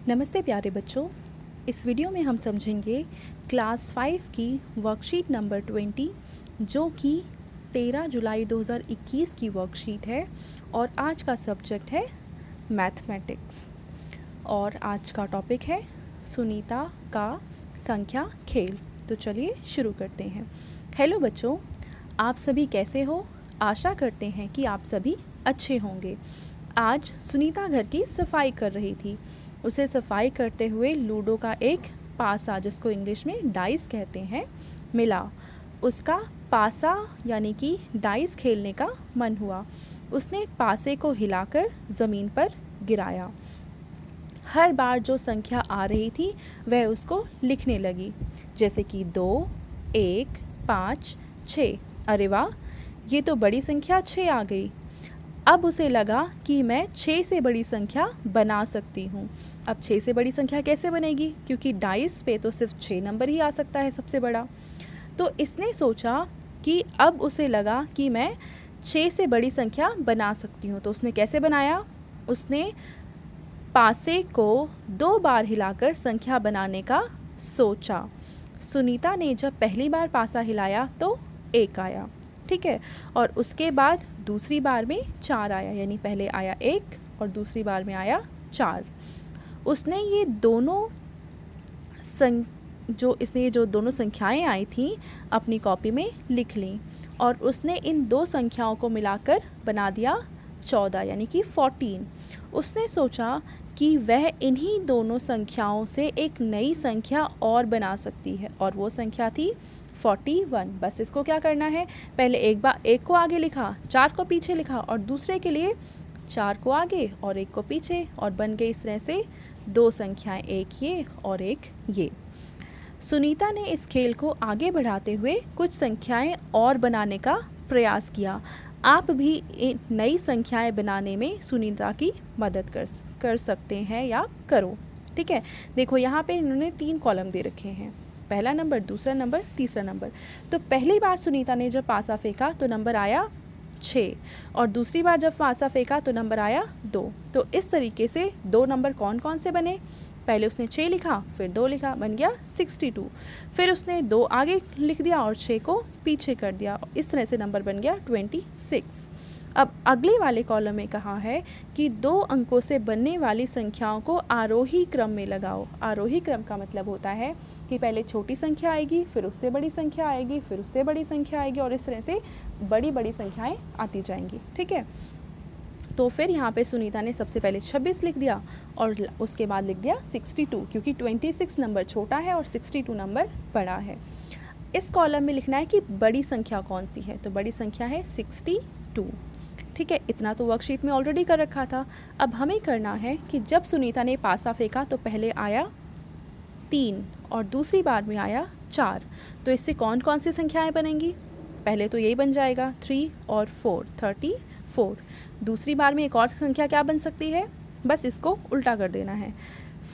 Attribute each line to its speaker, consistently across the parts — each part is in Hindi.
Speaker 1: नमस्ते प्यारे बच्चों। इस वीडियो में हम समझेंगे क्लास 5 की वर्कशीट नंबर 20 जो कि 13 जुलाई 2021 की वर्कशीट है और आज का सब्जेक्ट है मैथमेटिक्स और आज का टॉपिक है सुनीता का संख्या खेल। तो चलिए शुरू करते हैं। हेलो बच्चों, आप सभी कैसे हो? आशा करते हैं कि आप सभी अच्छे होंगे। आज सुनीता घर की सफाई कर रही थी। उसे सफाई करते हुए लूडो का एक पासा, जिसको इंग्लिश में डाइस कहते हैं, मिला। उसका पासा यानी कि डाइस खेलने का मन हुआ। उसने पासे को हिलाकर ज़मीन पर गिराया। हर बार जो संख्या आ रही थी वह उसको लिखने लगी, जैसे कि 2, 1, 5, 6। अरे वाह, ये तो बड़ी संख्या 6 आ गई। अब उसे लगा कि मैं 6 से बड़ी संख्या बना सकती हूँ। अब 6 से बड़ी संख्या कैसे बनेगी, क्योंकि डाइस पे तो सिर्फ 6 नंबर ही आ सकता है सबसे बड़ा। तो इसने सोचा कि अब उसे लगा कि मैं 6 से बड़ी संख्या बना सकती हूँ। तो उसने कैसे बनाया? उसने पासे को 2 बार हिलाकर संख्या बनाने का सोचा। सुनीता ने जब पहली बार पासा हिलाया तो 1 आया, ठीक है, और उसके बाद दूसरी बार में 4 आया, यानी पहले आया 1 और दूसरी बार में आया 4। उसने ये दोनों जो दोनों संख्याएं आई थीं अपनी कॉपी में लिख लीं और उसने इन दो संख्याओं को मिलाकर बना दिया 14 यानी कि 14। उसने सोचा कि वह इन्हीं दोनों संख्याओं से एक नई संख्या और बना सकती है और वो संख्या थी 41। बस इसको क्या करना है, पहले एक को आगे लिखा, 4 को पीछे लिखा और दूसरे के लिए 4 को आगे और 1 को पीछे, और बन गई इस तरह से 2 संख्याएं, एक ये और एक ये। सुनीता ने इस खेल को आगे बढ़ाते हुए कुछ संख्याएं और बनाने का प्रयास किया। आप भी नई संख्याएं बनाने में सुनीता की मदद कर सकते हैं या करो, ठीक है। देखो यहाँ पे इन्होंने 3 कॉलम दे रखे हैं, पहला नंबर, दूसरा नंबर, तीसरा नंबर। तो पहली बार सुनीता ने जब पासा फेंका तो नंबर आया 6 और दूसरी बार जब पासा फेंका तो नंबर आया 2। तो इस तरीके से 2 नंबर कौन कौन से बने? पहले उसने 6 लिखा, फिर 2 लिखा, बन गया 62। फिर उसने 2 आगे लिख दिया और 6 को पीछे कर दिया, इस तरह से नंबर बन गया 26। अब अगले वाले कॉलम में कहा है कि 2 अंकों से बनने वाली संख्याओं को आरोही क्रम में लगाओ। आरोही क्रम का मतलब होता है कि पहले छोटी संख्या आएगी, फिर उससे बड़ी संख्या आएगी, फिर उससे बड़ी संख्या आएगी और इस तरह से बड़ी बड़ी संख्याएं आती जाएंगी, ठीक है। तो फिर यहाँ पे सुनीता ने सबसे पहले 26 लिख दिया और उसके बाद लिख दिया 62, क्योंकि 26 नंबर छोटा है और 62 नंबर बड़ा है। इस कॉलम में लिखना है कि बड़ी संख्या कौन सी है, तो बड़ी संख्या है 62, ठीक है। इतना तो वर्कशीट में ऑलरेडी कर रखा था। अब हमें करना है कि जब सुनीता ने पासा फेंका तो पहले आया 3 और दूसरी बार में आया 4। तो इससे कौन कौन सी संख्याएं बनेंगी? पहले तो यही बन जाएगा 3 और 4, 34। दूसरी बार में एक और संख्या क्या बन सकती है? बस इसको उल्टा कर देना है,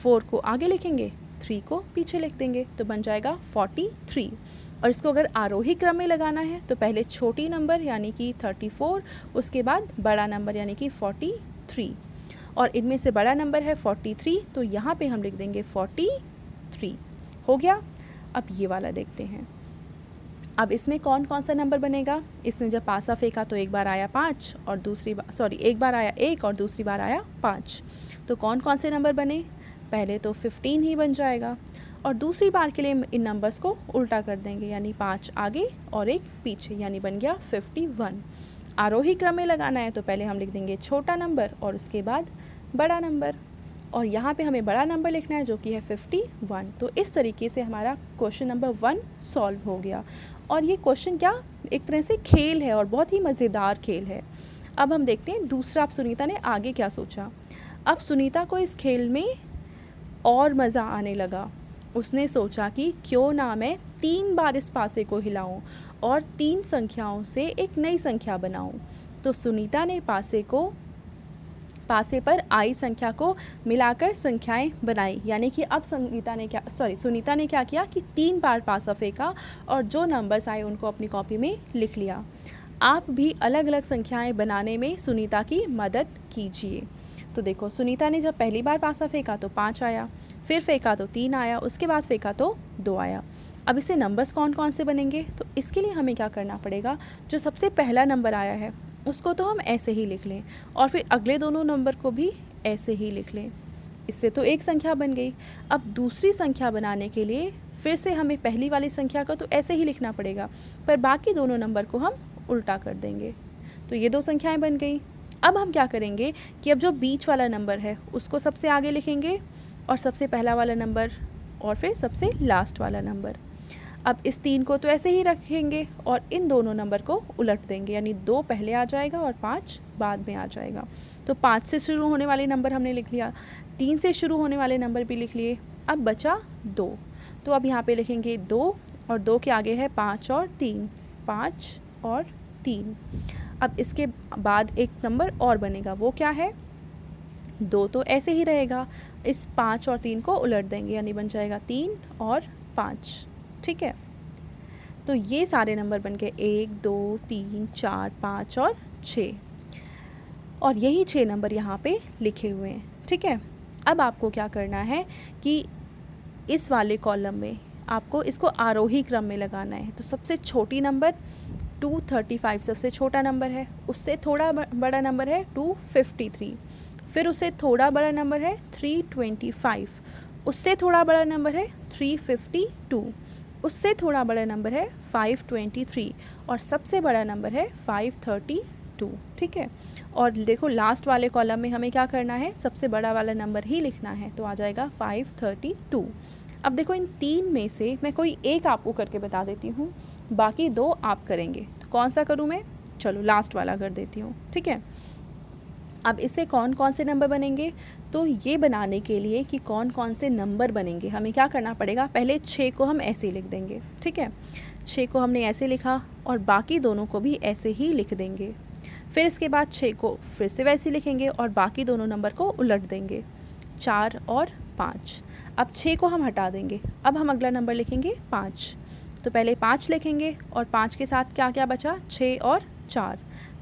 Speaker 1: 4 को आगे लिखेंगे, 3 को पीछे लिख देंगे, तो बन जाएगा 43। और इसको अगर आरोही क्रम में लगाना है तो पहले छोटी नंबर यानी कि 34, उसके बाद बड़ा नंबर यानी कि 43, और इनमें से बड़ा नंबर है 43, तो यहाँ पे हम लिख देंगे 43। हो गया। अब ये वाला देखते हैं। अब इसमें कौन कौन सा नंबर बनेगा? इसने जब पासा फेंका तो एक बार आया 5 और एक बार आया 1 और दूसरी बार आया 5। तो कौन कौन से नंबर बने? पहले तो 15 ही बन जाएगा और दूसरी बार के लिए इन नंबर्स को उल्टा कर देंगे, यानी 5 आगे और 1 पीछे, यानी बन गया 51। आरोही क्रम में लगाना है तो पहले हम लिख देंगे छोटा नंबर और उसके बाद बड़ा नंबर, और यहाँ पे हमें बड़ा नंबर लिखना है जो कि है 51। तो इस तरीके से हमारा क्वेश्चन नंबर 1 सॉल्व हो गया। और ये क्वेश्चन क्या, एक तरह से खेल है और बहुत ही मज़ेदार खेल है। अब हम देखते हैं दूसरा, अब सुनीता ने आगे क्या सोचा। अब सुनीता को इस खेल में और मज़ा आने लगा। उसने सोचा कि क्यों ना मैं 3 बार इस पासे को हिलाऊं और 3 संख्याओं से एक नई संख्या बनाऊं। तो सुनीता ने पासे पर आई संख्या को मिलाकर संख्याएं बनाई, यानी कि अब सुनीता ने क्या किया कि 3 बार पासा फेंका और जो नंबर्स आए उनको अपनी कॉपी में लिख लिया। आप भी अलग अलग संख्याएं बनाने में सुनीता की मदद कीजिए। तो देखो सुनीता ने जब पहली बार पासा फेंका तो 5 आया, फिर फेंका तो 3 आया, उसके बाद फेंका तो 2 आया। अब इससे नंबर्स कौन कौन से बनेंगे, तो इसके लिए हमें क्या करना पड़ेगा, जो सबसे पहला नंबर आया है उसको तो हम ऐसे ही लिख लें और फिर अगले दोनों नंबर को भी ऐसे ही लिख लें। इससे तो एक संख्या बन गई। अब दूसरी संख्या बनाने के लिए फिर से हमें पहली वाली संख्या को तो ऐसे ही लिखना पड़ेगा, पर बाकी दोनों नंबर को हम उल्टा कर देंगे। तो ये 2 संख्याएं बन गई। अब हम क्या करेंगे कि अब जो बीच वाला नंबर है उसको सबसे आगे लिखेंगे और सबसे पहला वाला नंबर और फिर सबसे लास्ट वाला नंबर। अब इस 3 को तो ऐसे ही रखेंगे और इन दोनों नंबर को उलट देंगे, यानी 2 पहले आ जाएगा और 5 बाद में आ जाएगा। तो 5 से शुरू होने वाले नंबर हमने लिख लिया, 3 से शुरू होने वाले नंबर भी लिख लिए। अब बचा 2, तो अब यहाँ पे लिखेंगे 2 और 2 के आगे है 5 और 3, 5 और 3। अब इसके बाद एक नंबर और बनेगा, वो क्या है, 2 तो ऐसे ही रहेगा, इस 5 और 3 को उलट देंगे, यानी बन जाएगा 3 और 5। ठीक है, तो ये सारे नंबर बन गए 1 2 3 4 5 और 6, और यही 6 नंबर यहाँ पे लिखे हुए हैं। ठीक है, अब आपको क्या करना है कि इस वाले कॉलम में आपको इसको आरोही क्रम में लगाना है। तो सबसे छोटी नंबर 235 सबसे छोटा नंबर है, उससे थोड़ा बड़ा नंबर है 253, फिर उससे थोड़ा बड़ा नंबर है 325, उससे थोड़ा बड़ा नंबर है 352, उससे थोड़ा बड़ा नंबर है 523 और सबसे बड़ा नंबर है 532। ठीक है, और देखो लास्ट वाले कॉलम में हमें क्या करना है, सबसे बड़ा वाला नंबर ही लिखना है, तो आ जाएगा 532। अब देखो इन 3 में से मैं कोई एक आपको करके बता देती हूँ, बाकी 2 आप करेंगे। तो कौन सा करूँ मैं, चलो लास्ट वाला कर देती हूँ। ठीक है, अब इससे कौन कौन से नंबर बनेंगे, तो ये बनाने के लिए कि कौन कौन से नंबर बनेंगे हमें क्या करना पड़ेगा, पहले 6 को हम ऐसे ही लिख देंगे। ठीक है, 6 को हमने ऐसे लिखा और बाकी दोनों को भी ऐसे ही लिख देंगे। फिर इसके बाद 6 को फिर से वैसे लिखेंगे और बाकी दोनों नंबर को उलट देंगे, 4 और 5। अब 6 को हम हटा देंगे, अब हम अगला नंबर लिखेंगे 5। तो पहले 5 लिखेंगे और 5 के साथ क्या क्या बचा, 6 और 4,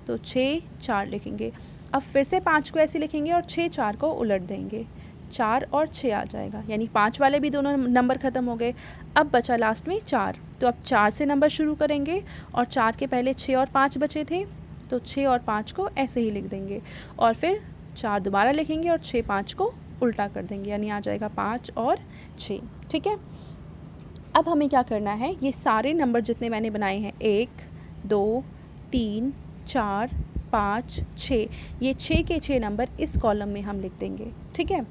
Speaker 1: तो 6 4 लिखेंगे। अब फिर से 5 को ऐसे लिखेंगे और 6 4 को उलट देंगे, 4 और 6 आ जाएगा, यानी 5 वाले भी दोनों नंबर ख़त्म हो गए। अब बचा लास्ट में 4, तो अब 4 से नंबर शुरू करेंगे और 4 के पहले 6 और 5 बचे थे, तो 6 और 5 को ऐसे ही लिख देंगे और फिर 4 दोबारा लिखेंगे और 6 5 को उल्टा कर देंगे, यानी आ जाएगा 5 और 6। ठीक है, अब हमें क्या करना है, ये सारे नंबर जितने मैंने बनाए हैं 1 2 3 4 5 6, ये 6 के 6 नंबर इस कॉलम में हम लिख देंगे। ठीक है,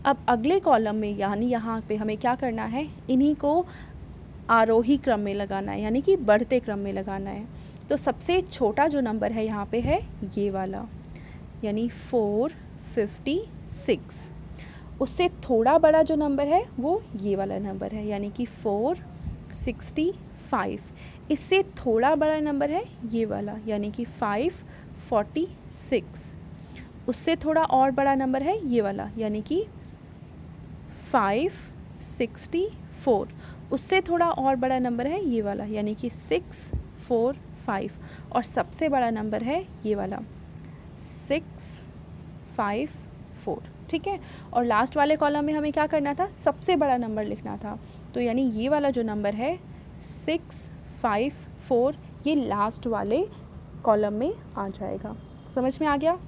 Speaker 1: अब अगले कॉलम में यानी यहाँ पे हमें क्या करना है, इन्हीं को आरोही क्रम में लगाना है, यानी कि बढ़ते क्रम में लगाना है। तो सबसे छोटा जो नंबर है यहाँ पे है ये वाला, यानी 456। उससे थोड़ा बड़ा जो नंबर है वो ये वाला नंबर है, यानी कि 465। इससे थोड़ा बड़ा नंबर है ये वाला, यानी कि 546। उससे थोड़ा और बड़ा नंबर है ये वाला, यानी कि 564। उससे थोड़ा और बड़ा नंबर है ये वाला, यानी कि 645। और सबसे बड़ा नंबर है ये वाला 654। ठीक है, और लास्ट वाले कॉलम में हमें क्या करना था, सबसे बड़ा नंबर लिखना था, तो यानी ये वाला जो नंबर है 654, ये लास्ट वाले कॉलम में आ जाएगा। समझ में आ गया?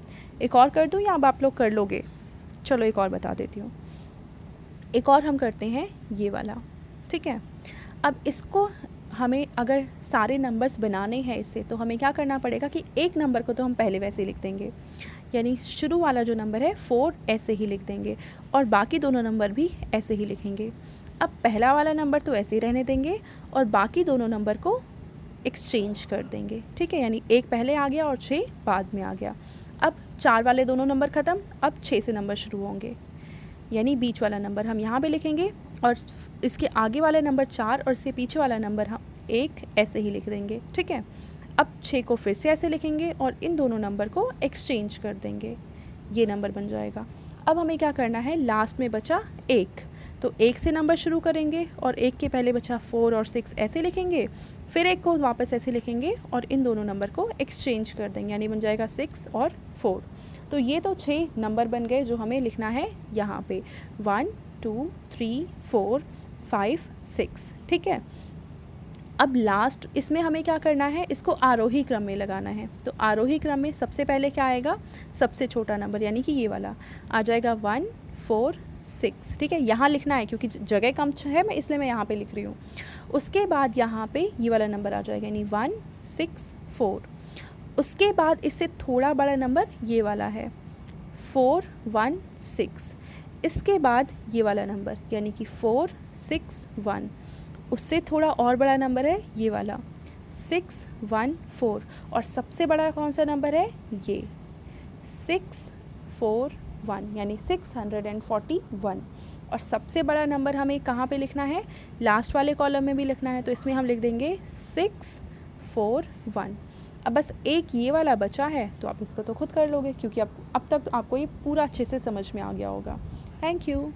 Speaker 1: एक और कर दूँ या अब आप लोग कर लोगे? चलो एक और बता देती हूँ। एक और हम करते हैं ये वाला। ठीक है, अब इसको हमें अगर सारे नंबर्स बनाने हैं इससे, तो हमें क्या करना पड़ेगा कि एक नंबर को तो हम पहले वैसे लिख देंगे, यानी शुरू वाला जो नंबर है 4 ऐसे ही लिख देंगे और बाकी दोनों नंबर भी ऐसे ही लिखेंगे। अब पहला वाला नंबर तो ऐसे ही रहने देंगे और बाकी दोनों नंबर को एक्सचेंज कर देंगे। ठीक है, यानी 1 पहले आ गया और 6 बाद में आ गया। अब 4 वाले दोनों नंबर ख़त्म, अब 6 से नंबर शुरू होंगे, यानी बीच वाला नंबर हम यहाँ पे लिखेंगे और इसके आगे वाला नंबर 4 और इसके पीछे वाला नंबर हम 1 ऐसे ही लिख देंगे। ठीक है, अब 6 को फिर से ऐसे लिखेंगे और इन दोनों नंबर को एक्सचेंज कर देंगे, ये नंबर बन जाएगा। अब हमें क्या करना है, लास्ट में बचा 1, तो 1 से नंबर शुरू करेंगे और 1 के पहले बचा 4 और 6 ऐसे लिखेंगे, फिर 1 को वापस ऐसे लिखेंगे और इन दोनों नंबर को एक्सचेंज कर देंगे, यानी बन जाएगा 6 और 4। तो ये तो 6 नंबर बन गए जो हमें लिखना है यहाँ पे, 1 2 3 4 5 6, ठीक है। अब लास्ट इसमें हमें क्या करना है, इसको आरोही क्रम में लगाना है। तो आरोही क्रम में सबसे पहले क्या आएगा, सबसे छोटा नंबर यानी कि ये वाला आ जाएगा 1 4 6, ठीक है। यहाँ लिखना है क्योंकि जगह कम है, मैं इसलिए मैं यहाँ पे लिख रही हूँ। उसके बाद यहाँ पे ये वाला नंबर आ जाएगा, यानी 1 6 4। उसके बाद इससे थोड़ा बड़ा नंबर ये वाला है 4 1 6। इसके बाद ये वाला नंबर यानी कि 4 6 1। उससे थोड़ा और बड़ा नंबर है ये वाला 6 1 4। और सबसे बड़ा कौन सा नंबर है, ये 6 4 1, यानी 641। और सबसे बड़ा नंबर हमें कहाँ पे लिखना है, लास्ट वाले कॉलम में भी लिखना है, तो इसमें हम लिख देंगे 6 4 1। अब बस एक ये वाला बचा है, तो आप इसको तो खुद कर लोगे क्योंकि अब तक तो आपको ये पूरा अच्छे से समझ में आ गया होगा। Thank you.